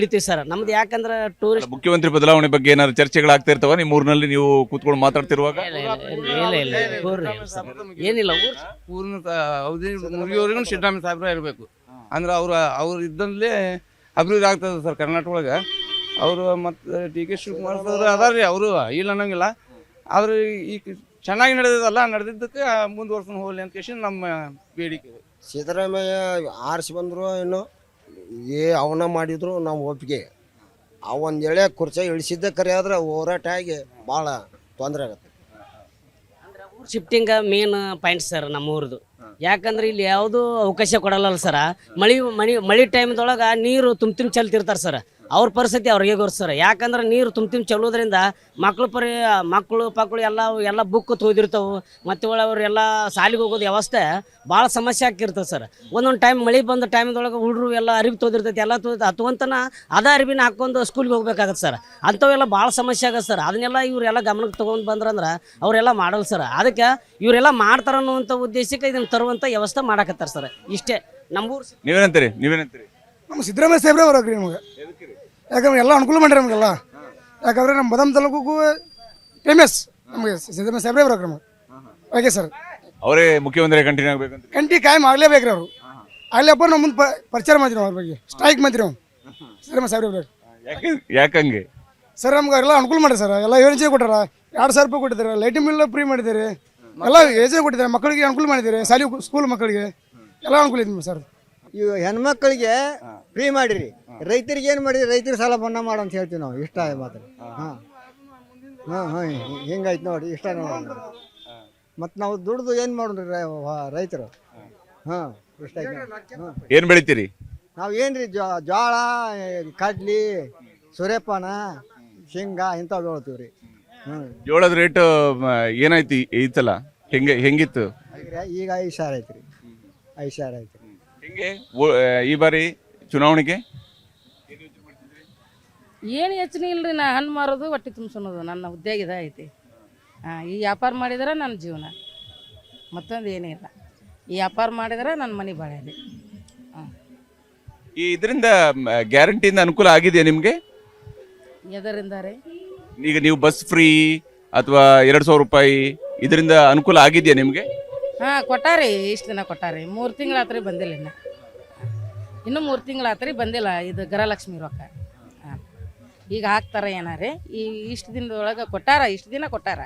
ಹಿಡಿತೀವಿ sir. ನಮ್ದು ಯಾಕಂದ್ರೆ tourist ಮುಖ್ಯಮಂತ್ರಿ ಬದಲಾವಣೆ ಬಗ್ಗೆ ಏನಾದ್ರು ಚರ್ಚೆಗಳಾಗ್ತಾ ಇರ್ತಾವ ನಿಮ್ಮ ಊರಿನಲ್ಲಿ ನೀವು ಕೂತ್ಕೊಂಡು ಮಾತಾಡ್ತಿರುವಾಗ? ಏನಿಲ್ಲ ಊರಿನ ಮುಗಿಯೋರಿಗೂ ಸಿದ್ದರಾಮಯ್ಯ ಸಾಹೇಬ್ರ ಇರಬೇಕು. ಅಂದ್ರೆ ಅವ್ರು ಇದ್ದಲ್ಲಿ ಅಭಿವೃದ್ಧಿ ಆಗ್ತದೆ ಸರ್ ಕರ್ನಾಟಕ ಒಳಗೆ. ಅವರು ಮತ್ತು ಡಿ ಕೆ ಶಿವಕುಮಾರ್ ಸರ್ ಅದಾರ ರೀ, ಅವರು ಇಲ್ಲ ಅನ್ನಂಗಿಲ್ಲ. ಆದ್ರೆ ಈ ಚೆನ್ನಾಗಿ ನಡೆದಿದ್ದಕ್ಕೆ ಮುಂದುವರ್ಸ್ಕೊಂಡು ಹೋಗಲಿ ಅಂತ ಕೇಳಿ ನಮ್ಮ ಬೇಡಿಕೆ. ಸಿದ್ದರಾಮಯ್ಯ ಆರಿಸಿ ಬಂದರು ಏನು ಅವನ ಮಾಡಿದ್ರು ನಾವು ಒಪ್ಪಿಗೆ. ಒಂದು ಎಳೆ ಕುರ್ಚಿ ಇಳಿಸಿದ್ದೆ ಕರೆ ಆದ್ರೆ ಹೋರಾಟ ಆಗಿ ಭಾಳ ತೊಂದರೆ ಆಗುತ್ತೆ. ಶಿಫ್ಟಿಂಗ್ ಮೇನ್ ಪಾಯಿಂಟ್ ಸರ್ ನಮ್ಮ ಊರದು. ಯಾಕಂದ್ರೆ ಇಲ್ಲಿ ಯಾವುದೂ ಅವಕಾಶ ಕೊಡಲ್ಲ ಸರ. ಮಳಿ ಟೈಮ್ದೊಳಗೆ ನೀರು ತುಂಬ ಚೆಲ್ತಿರ್ತಾರೆ ಸರ್. ಅವ್ರ ಪರಿಸ್ಥಿತಿ ಅವ್ರಿಗೆ ಗೊರ್ಸರ್. ಯಾಕಂದ್ರೆ ನೀರು ತುಂಬ ಚೆಲ್ಲೋದ್ರಿಂದ ಮಕ್ಕಳು ಎಲ್ಲ ಬುಕ್ ತೊಯ್ದಿರ್ತಾವೆ. ಮತ್ತು ಅವರೆಲ್ಲ ಸಾಲಿಗೆ ಹೋಗೋದು ವ್ಯವಸ್ಥೆ ಭಾಳ ಸಮಸ್ಯೆ ಆಗಿರ್ತದೆ ಸರ್. ಒಂದೊಂದು ಟೈಮ್ ಮಳೆ ಬಂದ ಟೈಮ್ದೊಳಗೆ ಹುಡುಗರು ಎಲ್ಲ ಅರಿವಿ ತೊಯ್ದಿರ್ತೈತಿ. ಎಲ್ಲ ಹತ್ತುವಂತನ ಅರಿವಿನ ಹಾಕ್ಕೊಂಡು ಸ್ಕೂಲ್ಗೆ ಹೋಗ್ಬೇಕಾಗತ್ತೆ ಸರ್. ಅಂಥವೆಲ್ಲ ಭಾಳ ಸಮಸ್ಯೆ ಆಗತ್ತೆ ಸರ್. ಅದನ್ನೆಲ್ಲ ಇವರೆಲ್ಲ ಗಮನಕ್ಕೆ ತೊಗೊಂಡು ಬಂದ್ರಂದ್ರೆ ಅವರೆಲ್ಲ ಮಾಡಲ್ಲ ಸರ್. ಅದಕ್ಕೆ ಇವರೆಲ್ಲ ಮಾಡ್ತಾರೆ ಅನ್ನುವಂಥ ಉದ್ದೇಶಕ್ಕೆ ಇದನ್ನು ತರುವಂಥ ವ್ಯವಸ್ಥೆ ಮಾಡಕತ್ತಾರೆ ಸರ್. ಇಷ್ಟೇ ನಮ್ಮೂರು. ನೀವೇನಂತೀರಿ? ನಮ್ಮ ಸಿದ್ದರಾಮಯ್ಯ ಸಾಹೇಬ್ರೆ ಬರೋಕ್ರಿ ನಮಗೆ. ಯಾಕಂದ್ರೆ ಎಲ್ಲ ಅನುಕೂಲ ಮಾಡ್ರಿ ನಮಗೆಲ್ಲ. ಯಾಕಂದ್ರೆ ನಮ್ಮ ಬದಾಮ್ ತಾಲೂಕಿಗೂ ಫೇಮಸ್ ನಮಗೆ ಸಿದ್ದರಾಮಯ್ಯ ಸಾಹೇಬ್ರೆ ಬರೋಕ್ರಿ ನಮಗೆ. ಓಕೆ ಸರ್, ಅವರೇ ಮುಖ್ಯಮಂತ್ರಿ ಕಂಟಿನ್ಯೂ ಆಗ್ಬೇಕಂತ ಕಂಟಿ ಕಾಯಂ ಆಗ್ಲೇಬೇಕ್ರಿ ಅವರು. ಆಗ್ಲೇಪ್ಪ ನಮ್ಮ ಮುಂದೆ ಪರಿಚಯ ಮಾಡ್ತೀವಿ ಅವ್ರ ಬಗ್ಗೆ. ಸ್ಟ್ರೈಕ್ ಮಾಡ್ತೀವಿ ನಾವು ಸಿದ್ದರಾಮಯ್ಯ ಸಾಹೇಬ್ರೆ. ಯಾಕಂಗೆ ಸರ್ ನಮ್ಗೆ ಎಲ್ಲ ಅನುಕೂಲ ಮಾಡ್ರಿ ಸರ್. ಎಲ್ಲ ಯೋಜನೆ ಕೊಟ್ಟಾರ. 2,000 ರೂಪಾಯಿ ಕೊಟ್ಟಿದ್ದಾರೆ. ಲೈಟಿಂಗ್ ಬಿಲ್ ಫ್ರೀ ಮಾಡಿದ್ದೀರಿ. ಎಲ್ಲ ಯೋಜನೆ ಕೊಟ್ಟಿದ್ದಾರೆ. ಮಕ್ಕಳಿಗೆ ಅನುಕೂಲ ಮಾಡಿದ್ದೀರಿ. ಸ್ಕೂಲ್ ಮಕ್ಕಳಿಗೆ ಎಲ್ಲ ಅನುಕೂಲ ಇದೆ ಸರ್. ಇವು ಹೆಣ್ಮಕ್ಳಿಗೆ ಫ್ರೀ ಮಾಡಿರಿ. ರೈತರಿಗೆ ಏನು ಮಾಡಿರಿ? ರೈತರ ಸಾಲ ಮನ್ನಾ ಮಾಡು ಅಂತ ಹೇಳ್ತೀವಿ ನಾವು. ಇಷ್ಟ ಮಾತ್ರ. ಹಿಂಗಾಯ್ತು ನೋಡಿ, ಇಷ್ಟ ನೋಡಿ. ಮತ್ತು ನಾವು ದುಡ್ದು ಏನು ಮಾಡೋಣ್ರಿ ರೈತರು? ಇಷ್ಟ ಆಯ್ತು. ಏನ್ ಬೆಳಿತೀರಿ? ನಾವು ಏನ್ರಿ ಜೋಳ, ಕಡ್ಲಿ, ಸೂರ್ಯಪಾನ, ಶೇಂಗಾ ಇಂಥವು ಬೆಳಿತೀವಿ ರೀ. ಜೋಳದ ರೇಟ್ ಏನಾಯ್ತು ಈ ಸಲ? ಹೆಂಗಿತ್ತು? ಈಗ 5,000 ಐತಿ ರೀ. 5,000 ಐತಿ. ಹೆಂಗೆ ಈ ಬಾರಿ ಚುನಾವಣೆಗೆ? ಏನು ಯೋಚನೆ ಇಲ್ರಿ. ನಾ ಹಣ್ಣು ಮಾರೋದು ಹೊಟ್ಟೆ ತುಂಬಿಸೋದು ನನ್ನ ಉದ್ಯೋಗ ಐತಿ. ಈ ವ್ಯಾಪಾರ ಮಾಡಿದ್ರೆ ನನ್ನ ಜೀವನ, ಮತ್ತೊಂದು ಏನೂ ಇಲ್ಲ. ಈ ವ್ಯಾಪಾರ ಮಾಡಿದ್ರೆ ನನ್ನ ಮನೆ ಬಾಳಲಿ. ಈ ಇದರಿಂದ ಗ್ಯಾರಂಟಿಯಿಂದ ಅನುಕೂಲ ಆಗಿದೆಯಾ ನಿಮಗೆ? ಎದರಿಂದ ರೀ? ಈಗ ನೀವು ಬಸ್ ಫ್ರೀ ಅಥವಾ 2,000 ರೂಪಾಯಿ ಇದರಿಂದ ಅನುಕೂಲ ಆಗಿದೆಯಾ ನಿಮಗೆ? ಕೊಟ್ಟಾರಿ. ಇಷ್ಟು ದಿನ ಕೊಟ್ಟಾರಿ. 3 ತಿಂಗಳಾತ್ರಿ ಬಂದಿಲ್ಲ. ಇನ್ನೂ 3 ತಿಂಗಳಾತ್ರಿ ಬಂದಿಲ್ಲ. ಇದು ಗೃಹಲಕ್ಷ್ಮಿ ರೊಕ್ಕ ಈಗ ಹಾಕ್ತಾರೆ ಏನಾರಿ. ಈ ಇಷ್ಟು ದಿನದೊಳಗೆ ಕೊಟ್ಟಾರ. ಇಷ್ಟು ದಿನ ಕೊಟ್ಟಾರ.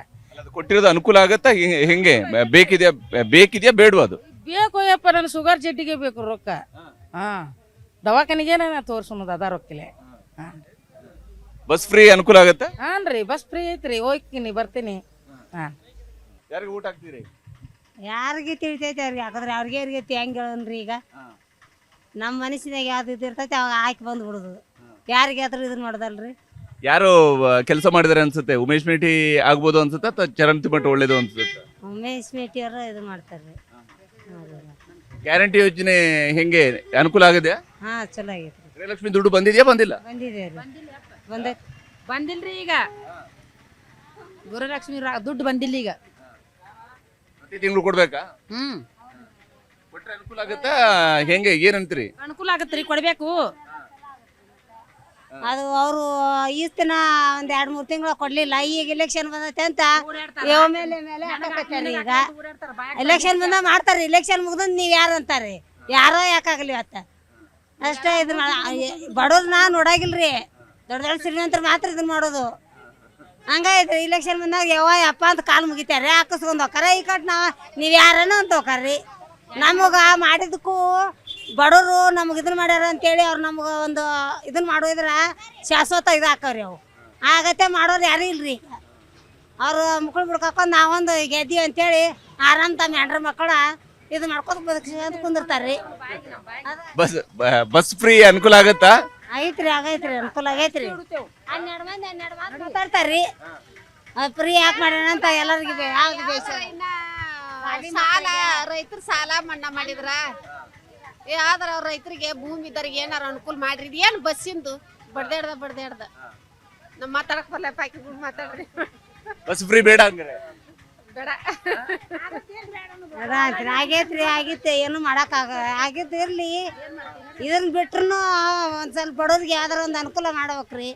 ಕೊಟ್ಟಿರೋದು ಅನುಕೂಲ ಆಗತ್ತಾ? ಹೆಂಗೆ ಬೇಕಿದೆಯಾ ಬೇಡವಾ? ಅದು ಬೇಕು ಯಪ್ಪ. ನನ್ನ ಶುಗರ್ ಜಡ್ಡಿಗೆ ಬೇಕು ರೊಕ್ಕ. ದವಾಖಾನಿಗೆ ನಾನು ತೋರ್ಸೋದು ಅದ ರೊಕ್ಕಿಲೆ. ಬಸ್ ಫ್ರೀ ಅನುಕೂಲ ಆಗತ್ತಾ? ಹಾನ್ರಿ, ಬಸ್ ಫ್ರೀ ಐತ್ರಿ. ಹೋಗ್ತೀನಿ, ಬರ್ತೀನಿ. ಯಾರಿಗೆ ಊಟ ಹಾಕ್ತೀರಿ? ಯಾರಿಗೆ ತಿಳಿತೈತೆ ಅವ್ರಿಗೆ ಹಾಕಿದ್ರೆ ಅವ್ರಿಗೆ ಹೆಂಗೆ ಹೇಳನ್ರಿ. ಈಗ ನಮ್ಮ ಮನಸ್ಸಿನಾಗ ಯಾವ್ದು ಇರ್ತೈತೆ ಅವಾಗ ಹಾಕಿ ಬಂದು ಬಿಡೋದು. ಯಾರಿಗೆ ಆದ್ರೂ ಇದನ್ನ ಮಾಡೋದಲ್ರಿ. ಯಾರು ಕೆಲಸ ಮಾಡಿದಾರೆ ಅನ್ಸುತ್ತೆ? ಉಮೇಶ್ ಮೇಟಿ ಆಗ್ಬೋದು ಅನ್ಸುತ್ತೆ ಅಥವಾ ಚರಣ್ ತಿಮ್ಮಟ ಒಳ್ಳೇದು ಅನ್ಸುತ್ತೆ? ಉಮೇಶ್ ಮೇಟಿ ಅವರು ಇದು ಮಾಡ್ತಾರ್ರಿ. ಗ್ಯಾರಂಟಿ ಯೋಜನೆ ಹೆಂಗೆ ಅನುಕೂಲ ಆಗಿದೆ? ಚಲೋ ಆಗೈತ್ರಿ. ಗೃಹಲಕ್ಷ್ಮಿ ದುಡ್ಡು ಬಂದಿದ್ಯಾ ಬಂದಿಲ್ಲ? ಬಂದಿದೆ ರೀ. ಬಂದಿಲ್ರಿ. ಈಗ ಗೃಹಲಕ್ಷ್ಮಿ ದುಡ್ಡು ಬಂದಿಲ್ಲ. ಈಗ ಪ್ರತಿ ತಿಂಗಳು ಕೊಡ್ಬೇಕಾ? ಕೊಟ್ರೆ ಅನುಕೂಲ ಆಗತ್ತಾ? ಹೆಂಗೆ ಏನಂತೀರಿ? ಅನುಕೂಲ ಆಗತ್ರಿ, ಕೊಡ್ಬೇಕು. ಅದು ಅವರು ಈ ದಿನ ಒಂದ್ 2-3 ತಿಂಗಳು ಕೊಡ್ಲಿಲ್ಲ. ಈಗ ಇಲೆಕ್ಷನ್ ಬಂದೈತೆ ಅಂತ ಮೇಲೆ ಹಾಕಕತ್ತಾರೆ. ಈಗ ಇಲೆಕ್ಷನ್ ಬಂದ ಮಾಡ್ತಾರ್ರಿ. ಇಲೆಕ್ಷನ್ ಮುಗ್ದ ನೀವ್ ಯಾರು ಅಂತಾರ್ರಿ. ಯಾರೋ ಯಾಕಾಗಲಿ ಇವತ್ತ ಅಷ್ಟೇ. ಇದನ್ನ ಬಡವ್ರನ್ನ ನೋಡಾಗಿಲ್ರಿ. ದೊಡ್ಡ ಶ್ರೀಮಂತರು ಮಾತ್ರ ಇದನ್ನ ಮಾಡೋದು. ಹಂಗಾಯ್ತು. ಇಲೆಕ್ಷನ್ ಬಂದಾಗ ಯಪ್ಪ ಅಂತ ಕಾಲು ಮುಗಿತಾರೆ, ಹಾಕಿಸ್ಕೊಂಡು ಹೋಗಾರ. ಈ ಕಟ್ ನೀವು ಯಾರನ್ನ ಅಂತ ಹೋಗಾರ್ರಿ. ನಮಗೆ ಮಾಡಿದಕ್ಕೂ ಬಡವರು ನಮಗೆ ಇದನ್ನ ಮಾಡ್ಯಾರ ಅಂತೇಳಿ ಅವ್ರು ನಮ್ಗೆ ಒಂದು ಇದನ್ನ ಮಾಡೋದ್ರ ಶಾಶ್ವತ ಇದು ಹಾಕವ್ರಿ. ಅವು ಆಗತ್ತೆ ಮಾಡೋರು ಯಾರೂ ಇಲ್ರಿ. ಈಗ ಅವ್ರು ಮಕ್ಕಳು ಬಿಡ್ಕೊಂಡು ನಾವೊಂದು ಗೆದ್ದೀವಿ ಅಂತೇಳಿ ಆರಾಮ್ ತಮ್ಮ ಹೆಂಡ್ರ ಮಕ್ಕಳ ಇದು ಮಾಡ್ಕೊಂಡು ಬದುಕಿಸ್ಕೊಂಡು ಕುಂದಿರ್ತಾರ್ರಿ. ಬಸ್ ಫ್ರೀ ಅನುಕೂಲ ಆಗತ್ತಾ? ಆಗೈತ್ರಿ, ಅನುಕೂಲ ಆಗೈತ್ರಿ. 12 ಮಂದಿ ಮಾತಾಡ್ತಾರ್ರಿ. ಫ್ರೀ ಯಾಕೆ ಮಾಡ್ಯಾನ ಅಂತ ಎಲ್ಲರಿಗೂ ಯಾವ್ದು ಬೇಸ. ಸಾಲ ರೈತರ ಸಾಲ ಮನ್ನಾ ಮಾಡಿದ್ರ ಯಾವ್ದಾರ ಅವ್ರ ರೈತರಿಗೆ ಭೂಮಿ ಇದ್ದರಿಗೆ ಏನಾರ ಅನುಕೂಲ ಮಾಡ್ರಿ. ಏನು ಬಸ್ಸಿಂದು ಬಡ್ದಾಡ್ದ ನಮ್ಮ ಮಾತಾಡಕ್ ಬರಲ್ಲ. ಮಾತಾಡ್ರಿ. ಬಸ್ ಫ್ರೀ ಬೇಡ ಅಂದ್ರೆ ಆಗೈತ್ರಿ ಆಗಿತ್ತು ಏನು ಆಗಿತ್ತು ಇರ್ಲಿ ಇದನ್ನ ಬಿಟ್ರು ಒಂದ್ ಸ್ವಲ್ಪ ಬಡವ್ರಿಗೆ ಯಾವ್ದಾರ ಒಂದು ಅನುಕೂಲ ಮಾಡ್ಬೇಕ್ರಿ.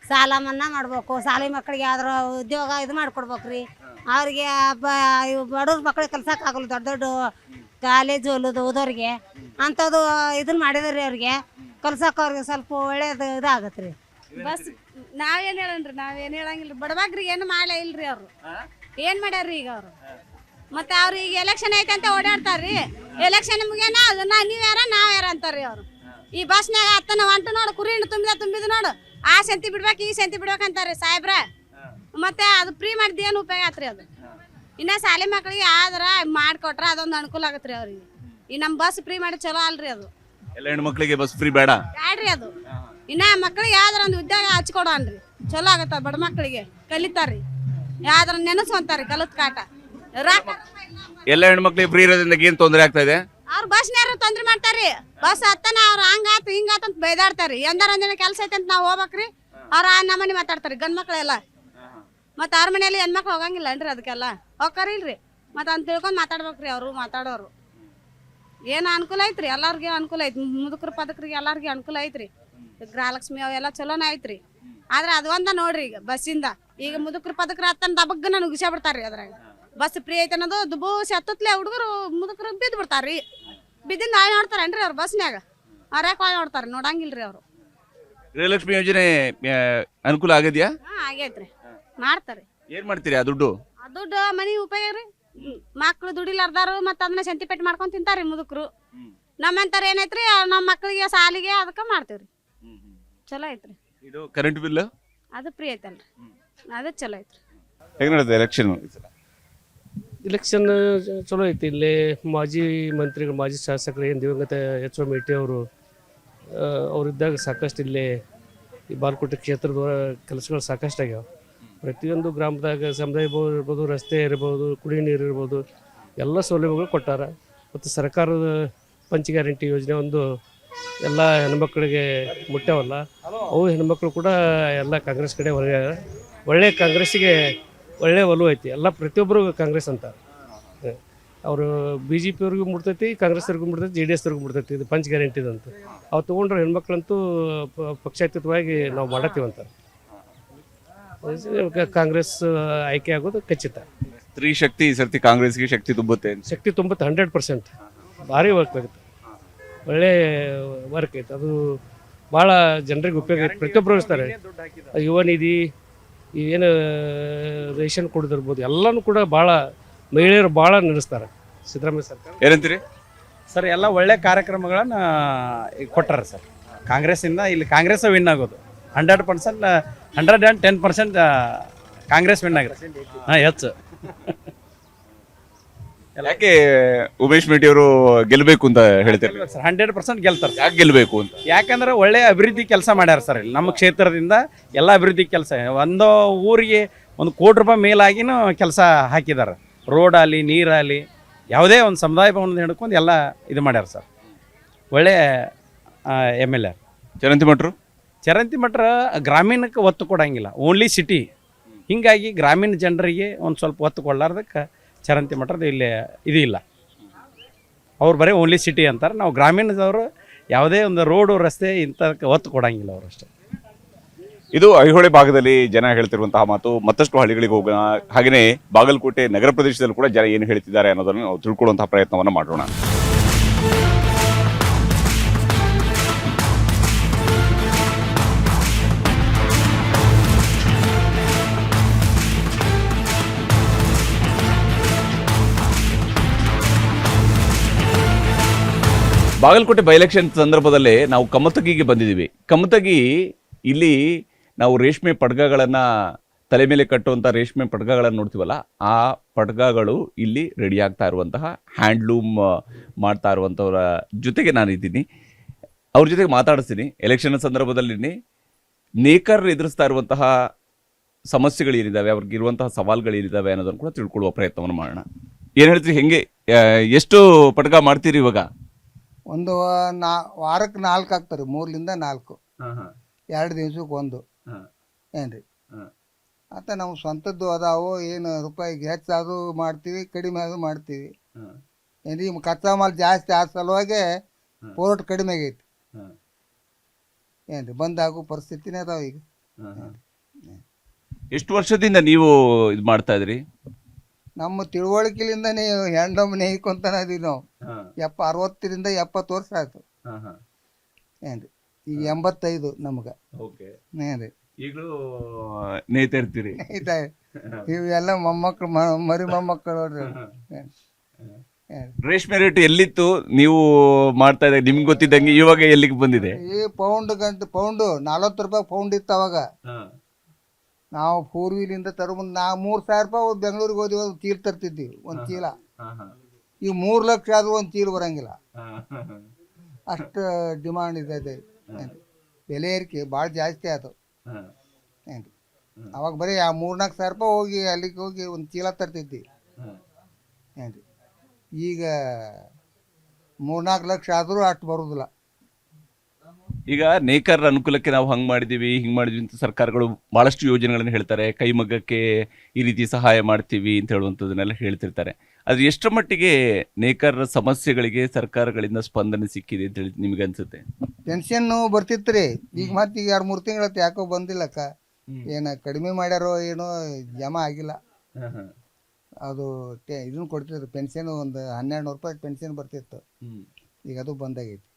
ಸಾಲ ಮನ್ನಾ ಮಾಡ್ಬೇಕು, ಶಾಲೆ ಮಕ್ಕಳಿಗೆ ಯಾವ್ದಾರ ಉದ್ಯೋಗ ಇದು ಮಾಡ್ಕೊಡ್ಬೇಕ್ರಿ. ಅವ್ರಿಗೆ ಬಡವ್ರ ಮಕ್ಳಿಗೆ ಕಲ್ಸಕ್ ಆಗಲ್ಲ, ದೊಡ್ಡ ದೊಡ್ಡ ಕಾಲೇಜು ಓದೋರಿಗೆ ಅಂಥದ್ದು ಇದನ್ನ ಮಾಡಿದ್ರಿ. ಅವ್ರಿಗೆ ಕಲ್ಸಕ್ಕೆ ಅವ್ರಿಗೆ ಸ್ವಲ್ಪ ಒಳ್ಳೇದು ಇದಾಗತ್ತೆ ರೀ. ಬಸ್ ನಾವೇನು ಹೇಳನ್ರಿ, ನಾವೇನು ಹೇಳಂಗಿಲ್ರಿ. ಬಡಬಗ್ರಿಗೆ ಏನು ಮಾಡಲೇ ಇಲ್ರಿ. ಅವರು ಏನು ಮಾಡ್ಯಾರ್ರಿ ಈಗ ಅವರು? ಮತ್ತೆ ಅವ್ರು ಈಗ ಎಲೆಕ್ಷನ್ ಐತೆ ಅಂತ ಓಡಾಡ್ತಾರ್ರಿ. ಎಲೆಕ್ಷನ್ ಮುಗಿಯನ ಅದನ್ನ ನೀವು ಯಾರ ನಾವು ಯಾರ ಅಂತಾರ್ರಿ ಅವರು. ಈ ಬಸ್ನಾಗ ಹತ್ತನ ಹೊಂಟು ನೋಡು, ಕುರಿ ತುಂಬಿದ ನೋಡು, ಆ ಸಂತಿ ಬಿಡ್ಬೇಕು ಈ ಸಂತಿ ಬಿಡ್ಬೇಕು ಅಂತಾರ್ರಿ ಸಾಹೇಬ್ರ. ಮತ್ತೆ ಅದು ಫ್ರೀ ಮಾಡಿದ ಏನು ಉಪಯೋಗ ಆತ್ರಿ? ಅದು ಇನ್ನ ಶಾಲೆ ಮಕ್ಕಳಿಗೆ ಆದ್ರ ಮಾಡಿಕೊಟ್ರೆ ಅದೊಂದು ಅನುಕೂಲ ಆಗತ್ರಿ ಅವ್ರಿಗೆ. ಈ ನಮ್ಮ ಬಸ್ ಫ್ರೀ ಮಾಡಿ ಚಲೋ ಅಲ್ರಿ ಅದು. ಎಲ್ಲ ಹೆಣ್ಮಕ್ಳಿಗೆ ಬಸ್ ಫ್ರೀ ಬೇಡ ಬ್ಯಾಡ್ರಿ ಅದು. ಇನ್ನ ಮಕ್ಕಳಿಗೆ ಯಾವ್ದಾರ ಒಂದು ಉದ್ಯೋಗ ಹಚ್ಕೊಡನ್ರಿ, ಚಲೋ ಆಗತ್ತ. ಬಡ ಮಕ್ಕಳಿಗೆ ಕಲಿತಾರ್ರಿ, ಯಾವ್ದಾರ ನೆನಸ್ಕೊಂತಾರ್ರಿ ಕಲತ್ ಕಾಟ. ಎಲ್ಲ ಹೆಣ್ಮಕ್ಳಿಗೆ ಫ್ರೀ ಇರೋದ್ರಿಂದ ಏನ್ ತೊಂದರೆ ಆಗ್ತಾ ಇದೆ? ಅವ್ರ ಬಸ್ನಾರ ತೊಂದ್ರೆ ಮಾಡ್ತಾರ್ರಿ. ಬಸ್ ಹತ್ತನ ಅವ್ರ ಹಂಗಾತು ಹಿಂಗಾತ ಅಂತ ಬೈದಾಡ್ತಾರ್ರಿ. ಎಂದಾರ ಕೆಲಸ ಐತೆ ಅಂತ ನಾವು ಹೋಗ್ಬೇಕ್ರಿ, ಅವ್ರ ನಮ್ಮನೆ ಮಾತಾಡ್ತಾರಿ ಗಂಡ್ ಮಕ್ಳೆಲ್ಲ. ಮತ್ತೆ ಅವ್ರ ಮನೆಯಲ್ಲಿ ಹೆಣ್ಮಕ್ಳು ಹೋಗಂಗಿಲ್ಲ ಅನ್ರಿ, ಅದಕ್ಕೆಲ್ಲ ಹೋಗ್ತಾರಿಲ್ರಿ. ಮತ್ತೆ ಅಂತ ತಿಳ್ಕೊಂಡ್ ಮಾತಾಡ್ಬೇಕ್ರಿ ಅವರು ಮಾತಾಡೋರು. ಏನು ಅನುಕೂಲ ಐತ್ರಿ, ಎಲ್ಲಾರ್ಗಿ ಅನುಕೂಲ ಐತಿ. ಮುದುಕರ ಪದಕರಿಗೆ ಎಲ್ಲಾರ್ಗಿ ಅನುಕೂಲ ಐತ್ರಿ. ಗೃಹಲಕ್ಷ್ಮಿ ಅವೆಲ್ಲ ಚಲೋನ ಐತ್ರಿ. ಆದ್ರೆ ಅದು ಒಂದ ನೋಡ್ರಿ, ಈಗ ಬಸ್ಸಿಂದ ಈಗ ಮುದುಕರ ಪದಕರ ಹತ್ತನ ದಬಗ್ಗನ ನುಗ್ಗಿಸ ಬಿಡ್ತಾರ್ರಿ. ಅದ್ರಾಗ ಬಸ್ ಫ್ರೀ ಐತೆ ಅನ್ನೋದು ದುಬೂಸಿ ಹತ್ತತ್ಲೆ ಹುಡುಗರು ಮುದುಕರು ಬಿದ್ದು ಬಿಡ್ತಾರ್ರಿ. ಬಿದ್ದಿಂದ ಆಳ್ ನೋಡ್ತಾರೇನ್ರಿ ಅವ್ರು ಬಸ್ನ್ಯಾಗ? ಅವ್ರ ಯಾಕೆ ಆಳ್ ನೋಡ್ತಾರ? ನೋಡಂಗಿಲ್ರಿ ಅವರು. ಗೃಹಲಕ್ಷ್ಮಿ ಯೋಜನೆ ಅನುಕೂಲ ಆಗಿದ್ಯಾ? ಆಗೈತ್ರಿ, ಮಾಡ್ತಾರೆ. ಏನ್ ಮಾಡ್ತೀರಿ ಆ ದುಡ್ಡು? ಆ ದುಡ್ಡು ಮನಿ ಉಪಯೋಗ ರೀ. ಮಕ್ಳು ದುಡಿಲಾರ್ದಾರು ಮತ್ತೆ ಅದನ್ನ ಸಂತಿಪೇಟ್ ಮಾಡ್ಕೊಂಡ್ ತಿಂತಾರಿ ಮುದುಕರು. ನಮ್ಮಂತಾರ ಏನೈತ್ರಿ, ನಮ್ಮ ಮಕ್ಳಿಗೆ ಸಾಲಿಗೆ ಅದಕ್ಕೆ ಮಾಡ್ತೇವ್ರಿ. ಚಲೋ ಐತ್ರಿ. ಇದು ಕರೆಂಟ್ ಬಿಲ್ ಅದು ಫ್ರೀ ಐತಲ್ರಿ, ಅದು ಚಲೋ ಐತ್ರಿ. ಹೇಗೆ ನಡೆದಿದೆ ಎಲೆಕ್ಷನ್? ಇಲೆಕ್ಷನ್ ಚಲೋ ಐತಿ. ಇಲ್ಲಿ ಮಾಜಿ ಮಂತ್ರಿಗಳು, ಮಾಜಿ ಶಾಸಕರು ಏನು ದಿವಂಗತ ಎಚ್ ಒ ಮೇಟಿ ಅವರು ಅವರಿದ್ದಾಗ ಸಾಕಷ್ಟು ಇಲ್ಲಿ ಈ ಬಾಲ್ಕೋಟೆ ಕ್ಷೇತ್ರದ ಕೆಲಸಗಳು ಸಾಕಷ್ಟು ಆಗ್ಯಾವ. ಪ್ರತಿಯೊಂದು ಗ್ರಾಮದಾಗ ಸಮುದಾಯ ಭವನ ಇರ್ಬೋದು, ರಸ್ತೆ ಇರ್ಬೋದು, ಕುಡಿಯ ನೀರು ಇರ್ಬೋದು, ಎಲ್ಲ ಸೌಲಭ್ಯಗಳು ಕೊಟ್ಟಾರ. ಮತ್ತು ಸರ್ಕಾರದ ಪಂಚ ಗ್ಯಾರಂಟಿ ಯೋಜನೆ ಒಂದು ಎಲ್ಲ ಹೆಣ್ಮಕ್ಳಿಗೆ ಮುಟ್ಟಾವಲ್ಲ, ಅವು ಹೆಣ್ಮಕ್ಳು ಕೂಡ ಎಲ್ಲ ಕಾಂಗ್ರೆಸ್ ಕಡೆ ಒಳ್ಳೆ ಕಾಂಗ್ರೆಸ್ಸಿಗೆ ಒಳ್ಳೆ ಒಲವು ಐತಿ. ಎಲ್ಲ ಪ್ರತಿಯೊಬ್ಬರು ಕಾಂಗ್ರೆಸ್ ಅಂತ. ಅವರು ಬಿ ಜೆ ಪಿಯವ್ರಿಗೂ ಮುಡ್ತೈತಿ, ಕಾಂಗ್ರೆಸ್ವ್ರಿಗೂ ಮುಡ್ತೈತಿ, ಜೆ ಡಿ ಎಸ್ವ್ರಿಗೂ ಮುಡ್ತೈತಿ. ಇದು ಪಂಚ ಗ್ಯಾರಂಟಿದಂತ ಅವು ತೊಗೊಂಡ್ರೆ ಹೆಣ್ಮಕ್ಳಂತೂ ಪಕ್ಷಾತೀತವಾಗಿ ನಾವು ಮಾಡತ್ತೀವಂತ. ಕಾಂಗ್ರೆಸ್ ಆಯ್ಕೆ ಆಗೋದು ಖಚಿತ. ಸ್ತ್ರೀ ಶಕ್ತಿ ಈ ಸರ್ತಿ ಕಾಂಗ್ರೆಸ್ಗೆ ಶಕ್ತಿ ತುಂಬುತ್ತೆ. ಶಕ್ತಿ ತುಂಬುತ್ತೆ 100%. ಭಾರಿ ವರ್ಕ್ ಆಗುತ್ತೆ, ಒಳ್ಳೆ ವರ್ಕ್ ಐತೆ. ಅದು ಭಾಳ ಜನರಿಗೆ ಉಪಯೋಗ ಐತೆ. ಪ್ರತಿಯೊಬ್ಬರು ಇರ್ತಾರೆ. ಯುವ ನಿಧಿ ಏನು ರೇಷನ್ ಕೊಡೋದಿರ್ಬೋದು, ಎಲ್ಲನೂ ಕೂಡ ಭಾಳ ಮಹಿಳೆಯರು ಭಾಳ ನಡೆಸ್ತಾರೆ ಸಿದ್ದರಾಮಯ್ಯ ಸರ್ಕಾರ. ಏನಂತೀರಿ ಸರ್? ಎಲ್ಲ ಒಳ್ಳೆ ಕಾರ್ಯಕ್ರಮಗಳನ್ನು ಕೊಟ್ಟಾರ ಸರ್. ಕಾಂಗ್ರೆಸ್ಸಿಂದ ಇಲ್ಲಿ ಕಾಂಗ್ರೆಸ್ ವಿನ್ ಆಗೋದು 100%, 110% ಕಾಂಗ್ರೆಸ್ ವಿನ್ ಆಗಿರುತ್ತೆ. ಹಾಂ, ಹೆಚ್ಚು. ಯಾಕೆ ಉಮೇಶ್ ಮೇಟಿ ಅವರು ಗೆಲ್ಲಬೇಕು ಅಂತ ಹೇಳ್ತಾರೆ? 100% ಗೆಲ್ತಾರೆ. ಯಾಕೆ ಗೆಲ್ಲಬೇಕು ಅಂತ? ಯಾಕಂದ್ರೆ ಒಳ್ಳೆ ಅಭಿವೃದ್ಧಿ ಕೆಲಸ ಮಾಡ್ಯಾರ ಸರ್. ಇಲ್ಲಿ ನಮ್ಮ ಕ್ಷೇತ್ರದಿಂದ ಎಲ್ಲ ಅಭಿವೃದ್ಧಿ ಕೆಲಸ, ಒಂದು ಊರಿಗೆ 1 ಕೋಟಿ ರೂಪಾಯಿ ಮೇಲಾಗಿನೂ ಕೆಲಸ ಹಾಕಿದ್ದಾರೆ. ರೋಡ್ ಆಗಲಿ, ನೀರಾಗಲಿ, ಯಾವುದೇ ಒಂದು ಸಮುದಾಯ ಭವನದ ಹಿಡ್ಕೊಂಡು ಎಲ್ಲ ಇದು ಮಾಡ್ಯಾರ ಸರ್. ಒಳ್ಳೆ MLA. ಚರಂತಿ ಮಠರು ಗ್ರಾಮೀಣಕ್ಕೆ ಒತ್ತು ಕೊಡಂಗಿಲ್ಲ, ಓನ್ಲಿ ಸಿಟಿ. ಹೀಗಾಗಿ ಗ್ರಾಮೀಣ ಜನರಿಗೆ ಒಂದು ಸ್ವಲ್ಪ ಒತ್ತು ಕೊಡಲಾರ್ದಕ್ಕೆ ಚರಂತಿ ಮಠದ ಇಲ್ಲಿ ಇದು ಇಲ್ಲ. ಅವ್ರು ಬರೀ ಓನ್ಲಿ ಸಿಟಿ ಅಂತಾರೆ. ನಾವು ಗ್ರಾಮೀಣದವರು ಯಾವುದೇ ಒಂದು ರೋಡು, ರಸ್ತೆ ಇಂಥಕ್ಕೆ ಒತ್ತು ಕೊಡಂಗಿಲ್ಲ ಅವರು ಅಷ್ಟೇ. ಇದು ಐಹೊಳೆ ಭಾಗದಲ್ಲಿ ಜನ ಹೇಳ್ತಿರುವಂತಹ ಮಾತು. ಮತ್ತಷ್ಟು ಹಳ್ಳಿಗಳಿಗೆ ಹೋಗೋಣ. ಹಾಗೆಯೇ ಬಾಗಲಕೋಟೆ ನಗರ ಪ್ರದೇಶದಲ್ಲಿ ಕೂಡ ಜನ ಏನು ಹೇಳ್ತಿದ್ದಾರೆ ಅನ್ನೋದನ್ನು ನಾವು ತಿಳ್ಕೊಳ್ಳುವಂತಹ ಪ್ರಯತ್ನವನ್ನು ಮಾಡೋಣ. ಬಾಗಲಕೋಟೆ ಬೈ ಎಲೆಕ್ಷನ್ ಸಂದರ್ಭದಲ್ಲೇ ನಾವು ಕಮತಗಿಗೆ ಬಂದಿದ್ದೀವಿ. ಕಮತಗಿ ಇಲ್ಲಿ ನಾವು ರೇಷ್ಮೆ ಪಡ್ಗಗಳನ್ನು ತಲೆ ಮೇಲೆ ಕಟ್ಟುವಂಥ ರೇಷ್ಮೆ ಪಡ್ಗಗಳನ್ನು ನೋಡ್ತೀವಲ್ಲ, ಆ ಪಡ್ಗಗಳು ಇಲ್ಲಿ ರೆಡಿ ಆಗ್ತಾ ಇರುವಂತಹ ಹ್ಯಾಂಡ್ಲೂಮ್ ಮಾಡ್ತಾ ಇರುವಂಥವ್ರ ಜೊತೆಗೆ ನಾನಿದ್ದೀನಿ. ಅವ್ರ ಜೊತೆಗೆ ಮಾತಾಡಿಸ್ತೀನಿ. ಎಲೆಕ್ಷನ್ ಸಂದರ್ಭದಲ್ಲಿ ನೇಕಾರರು ಎದುರಿಸ್ತಾ ಇರುವಂತಹ ಸಮಸ್ಯೆಗಳೇನಿದ್ದಾವೆ, ಅವ್ರಿಗಿರುವಂತಹ ಸವಾಲುಗಳೇನಿದ್ದಾವೆ ಅನ್ನೋದನ್ನು ಕೂಡ ತಿಳ್ಕೊಳ್ಳುವ ಪ್ರಯತ್ನವನ್ನು ಮಾಡೋಣ. ಏನು ಹೇಳ್ತೀರಿ? ಹೆಂಗೆ ಎಷ್ಟು ಪಡ್ಗ ಮಾಡ್ತೀರಿ ಇವಾಗ? ಒಂದು ವಾರಕ್ಕೆ 4 ಆಗ್ತಾರೆ, 3ರಿಂದ 4. 2 ದಿವ್ಸಕ್ಕೆ 1 ಏನ್ರಿ. ಮತ್ತು ನಾವು ಸ್ವಂತದ್ದು ಅದಾವು ಏನು ರೂಪಾಯಿಗೆ ಹೆಚ್ಚಾದರೂ ಮಾಡ್ತೀವಿ ಕಡಿಮೆ ಆದರೂ ಮಾಡ್ತೀವಿ. ಏನ್ರಿ ಕಚ್ಚಾ ಮಾಲ್ ಜಾಸ್ತಿ ಆದ ಸಲುವಾಗಿ ಪೋರ್ಟ್ ಕಡಿಮೆ ಆಗೈತಿ. ಏನ್ರಿ ಬಂದಾಗೋ ಪರಿಸ್ಥಿತಿನೇ ಅದಾವ ಈಗ. ಎಷ್ಟು ವರ್ಷದಿಂದ ನೀವು ಇದು ಮಾಡ್ತಾ ಇದ್ರಿ? ನಮ್ಮ ತಿಳುವಳಿಕೆಲಿಂದನೇ ಹೆಣ್ಣೊಮ್ಮೆ ನೇಯ್ಕೊಂತಾನೆ ಇದೀವಿ ನಾವು. 60ರಿಂದ 70 ವರ್ಷ ಆಯ್ತು. ಏನ್ರಿ ಈಗ 85 ನಮ್ಗೆ. ಏನ್ರಿ ಈಗಲೂ ನೇಯ್ತಾ ಇರ್ತೀರಿ? ಇವೆಲ್ಲ ಮೊಮ್ಮಕ್ಕಳು ಮರಿ ಮೊಮ್ಮಕ್ಕಳು ನೋಡ್ರಿ. ರೇಷ್ಮೆ ರೇಟ್ ಎಲ್ಲಿತ್ತು ನೀವು ಮಾಡ್ತಾ ಇದ್ದಾಗ ನಿಮ್ಗೆ ಗೊತ್ತಿದ್ದಂಗೆ ಇವಾಗ ಎಲ್ಲಿಗೆ ಬಂದಿದೆ? ಈ ಪೌಂಡು 40 ರೂಪಾಯಿ ಪೌಂಡ್ ಇತ್ತು ಅವಾಗ. ನಾವು 4 ವೀಲಿಂದ ತರಬಂದು ನಾವು 3,000 ರೂಪಾಯಿ ಬೆಂಗಳೂರಿಗೆ ಹೋದ್ವಿ, ಒಂದು ಚೀಲ ತರ್ತಿದ್ವಿ. ಒಂದು ಚೀಲ ಈಗ 3 ಲಕ್ಷ ಆದ್ರೂ ಒಂದು ಚೀಲ ಬರಂಗಿಲ್ಲ. ಅಷ್ಟು ಡಿಮಾಂಡ್ ಇದೆ. ಬೆಲೆ ಏರಿಕೆ ಭಾಳ ಜಾಸ್ತಿ ಆಯ್ತು. ಏನ್ರಿ ಅವಾಗ ಬರೀ 3-4 ಸಾವಿರ ರೂಪಾಯಿ ಹೋಗಿ ಅಲ್ಲಿಗೆ ಹೋಗಿ ಒಂದು ಚೀಲ ತರ್ತಿದ್ವಿ. ಏನ್ರಿ ಈಗ 3-4 ಲಕ್ಷ ಆದರೂ ಅಷ್ಟು ಬರೋದಿಲ್ಲ. ಈಗ ನೇಕಾರರ ಅನುಕೂಲಕ್ಕೆ ನಾವು ಹಂಗೆ ಮಾಡಿದ್ದೀವಿ ಹಿಂಗೆ ಮಾಡಿದ್ವಿ ಅಂತ ಸರ್ಕಾರಗಳು ಭಾಳಷ್ಟು ಯೋಜನೆಗಳನ್ನು ಹೇಳ್ತಾರೆ. ಕೈಮಗ್ಗಕ್ಕೆ ಈ ರೀತಿ ಸಹಾಯ ಮಾಡ್ತೀವಿ ಅಂತ ಹೇಳುವಂಥದ್ದನ್ನೆಲ್ಲ ಹೇಳ್ತಿರ್ತಾರೆ. ಆದರೆ ಎಷ್ಟರ ಮಟ್ಟಿಗೆ ನೇಕಾರರ ಸಮಸ್ಯೆಗಳಿಗೆ ಸರ್ಕಾರಗಳಿಂದ ಸ್ಪಂದನೆ ಸಿಕ್ಕಿದೆ ಅಂತ ಹೇಳಿ ನಿಮ್ಗೆ ಅನ್ಸುತ್ತೆ? ಪೆನ್ಷನ್ನು ಬರ್ತಿತ್ತು ರೀ. ಈಗ ಮತ್ತೆ ಈಗ 2-3 ತಿಂಗಳತ್ತು ಯಾಕೋ ಬಂದಿಲ್ಲಕ್ಕ. ಏನು ಕಡಿಮೆ ಮಾಡ್ಯಾರೋ ಏನೋ ಜಮಾ ಆಗಿಲ್ಲ. ಅದು ಇದನ್ನು ಕೊಡ್ತಿದ್ರು ಪೆನ್ಷನ್, ಒಂದು 1200 ರೂಪಾಯಿ ಪೆನ್ಷನ್ ಬರ್ತಿತ್ತು. ಈಗ ಅದು ಬಂದಾಗೈತಿ.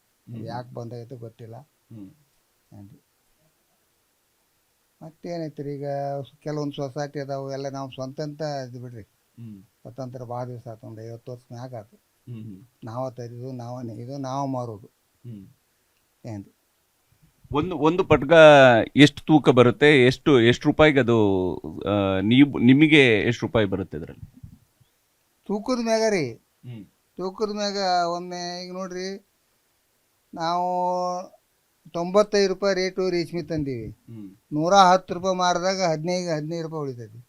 ಯಾಕೆ ಬಂದಾಗೈತೆ ಗೊತ್ತಿಲ್ಲ. ಮತ್ತೇನೈತಿ ರೀ ಈಗ ಕೆಲವೊಂದು ಸೊಸೈಟಿ ಅದಾವು ಎಲ್ಲ ನಾವು ಸ್ವಂತ ಅಂತ ಇದು ಬಿಡ್ರಿ. ಸ್ವತಂತ್ರ ಭಾಳ ದಿವಸ ಆಯ್ತು, ಒಂದು 50 ವರ್ಷ ಮ್ಯಾಗ ಆಯ್ತು. ನಾವ ತರಿದು ನಾವ ನೇಯ್ದು ನಾವ ಮಾರೋದು. ಏನ್ರಿ ಒಂದು ಪಟ್ಕ ಎಷ್ಟು ತೂಕ ಬರುತ್ತೆ? ಎಷ್ಟು ರೂಪಾಯಿಗೆ ಅದು ನಿಮಗೆ ಎಷ್ಟು ರೂಪಾಯಿ ಬರುತ್ತೆ ಅದರಲ್ಲಿ? ತೂಕದ ಮ್ಯಾಗ ರೀ. ತೂಕದ ಮ್ಯಾಗ ಒಮ್ಮೆ ಈಗ ನೋಡ್ರಿ ನಾವು 95 ರೂಪಾಯಿ ರೇಟು ರೇಷ್ಮೆ ತಂದೀವಿ. 110 ರೂಪಾಯಿ ಮಾರಿದಾಗ 15 ರೂಪಾಯಿ ಉಳಿತೈತಿ.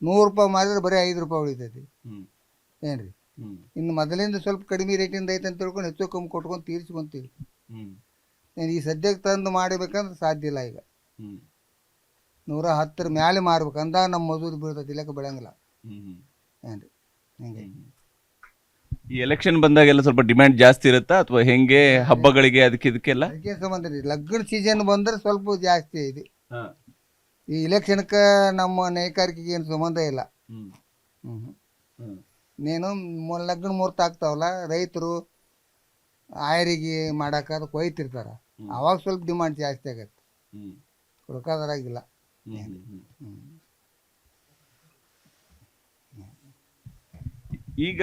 100 ರೂಪಾಯಿ ಮಾರಿದ್ರೆ ಬರೀ 5 ರೂಪಾಯಿ ಉಳಿತೈತಿ. ಏನ್ರಿ ಇನ್ನು ಮೊದಲಿಂದ ಸ್ವಲ್ಪ ಕಡಿಮೆ ರೇಟಿಂದ ಐತೆ ಅಂತ ತಿಳ್ಕೊಂಡು ಹೆಚ್ಚು ಕಮ್ಮಿ ಕೊಟ್ಕೊಂಡು ತೀರಿಸ್ಕೊಂತೀವಿ. ಈ ಸದ್ಯಕ್ಕೆ ತಂದು ಮಾಡಬೇಕಂದ್ರೆ ಸಾಧ್ಯ ಇಲ್ಲ. ಈಗ 110 ಮ್ಯಾಲೆ ಮಾರ್ಬೇಕು ಅಂದಾಗ ನಮ್ಮ ಮಜೂರಿ ಬೀಳ್ತೈತಿ, ಇಲ್ಲಕ್ಕೆ ಬೆಳಂಗಿಲ್ಲ. ಏನ್ರಿ ಹಿಂಗೆ ಈ ಎಲೆಕ್ಷನ್ ಬಂದಾಗೆಲ್ಲ ಸ್ವಲ್ಪ ಡಿಮ್ಯಾಂಡ್ ಜಾಸ್ತಿ ಇರುತ್ತಾ ಅಥವಾ ಹೆಂಗೆ? ಹಬ್ಬಗಳಿಗೆ ಇದಕ್ಕೆಲ್ಲ ಅದಕ್ಕೆ ಸಂಬಂಧ ರೀ. ಲಗ್ನ ಸೀಸನ್ ಬಂದ್ರೆ ಸ್ವಲ್ಪ ಜಾಸ್ತಿ ಇದೆ. ಈ ಇಲೆಕ್ಷನ್ಗೆ ನಮ್ಮ ನೇಕಾರಿಕೆಗೆ ಏನು ಸಂಬಂಧ ಇಲ್ಲ. ನೀನು ಲಗ್ನ ಮುಹೂರ್ತ ಆಗ್ತಾವಲ್ಲ, ರೈತರು ಆಯರಿಗೆ ಮಾಡಕ್ಕೆ ಅದಕ್ಕೆ ಒಯ್ತಿರ್ತಾರೆ. ಅವಾಗ ಸ್ವಲ್ಪ ಡಿಮಾಂಡ್ ಜಾಸ್ತಿ ಆಗತ್ತೆ. ಹುಡುಕಾದ್ರಾಗಿಲ್ಲ. ಈಗ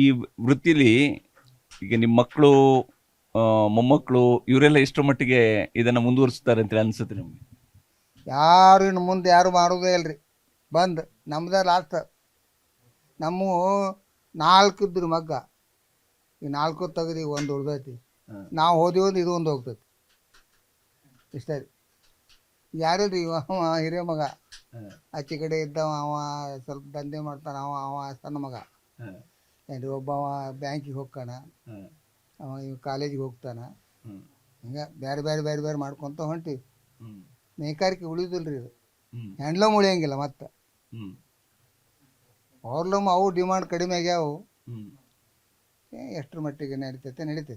ಈ ವೃತ್ತಿಲಿ ಈಗ ನಿಮ್ಮ ಮಕ್ಕಳು ಮೊಮ್ಮಕ್ಕಳು ಇವರೆಲ್ಲ ಎಷ್ಟರ ಮಟ್ಟಿಗೆ ಇದನ್ನು ಮುಂದುವರಿಸ್ತಾರೆ ಅಂತ ಅನ್ಸುತ್ತೆ ನಿಮಗೆ? ಯಾರು ಇನ್ನು ಮುಂದೆ ಯಾರು ಮಾಡೋದೇ ಇಲ್ರಿ. ಬಂದು ನಮ್ದ ಲಾಸ್ಟ್. ನಮ್ಮ 4 ಇದ್ರಿ ಮಗ್ಗ. ಈ 4 ತೆಗ್ದು ಒಂದು ಉಳ್ದೈತಿ. ನಾವು ಹೋದಿವಂದು ಇದು ಒಂದು ಹೋಗ್ತೈತಿ. ಇಷ್ಟ ರೀ. ಯಾರಿಲ್ರಿ ಅವ ಹಿರಿಯ ಮಗ, ಆಚೆ ಕಡೆ ಇದ್ದವ ಅವ ಸ್ವಲ್ಪ ದಂಧೆ ಮಾಡ್ತಾನ. ಅವ ಸಣ್ಣ ಮಗ. ಏನ್ರಿ ಒಬ್ಬವ ಬ್ಯಾಂಕಿಗೆ ಹೋಗ್ತಾನ, ಅವ ಇವ್ ಕಾಲೇಜಿಗೆ ಹೋಗ್ತಾನ. ಹಿಂಗೆ ಬೇರೆ ಬೇರೆ ಬೇರೆ ಬೇರೆ ಮಾಡ್ಕೊತ ಹೊಂಟಿವಿ. ನೇಕಾರಿಕೆ ಉಳಿದಿಲ್ರಿ ಇದು. ಹ್ಯಾಂಡ್ಲೂಮ್ ಉಳಿಯಂಗಿಲ್ಲ. ಮತ್ತೆ ಪವರ್ಲೂಮ್ ಅವು ಡಿಮಾಂಡ್ ಕಡಿಮೆ ಆಗ್ಯಾವು. ಎಷ್ಟರ ಮಟ್ಟಿಗೆ ನಡೀತೈತೆ.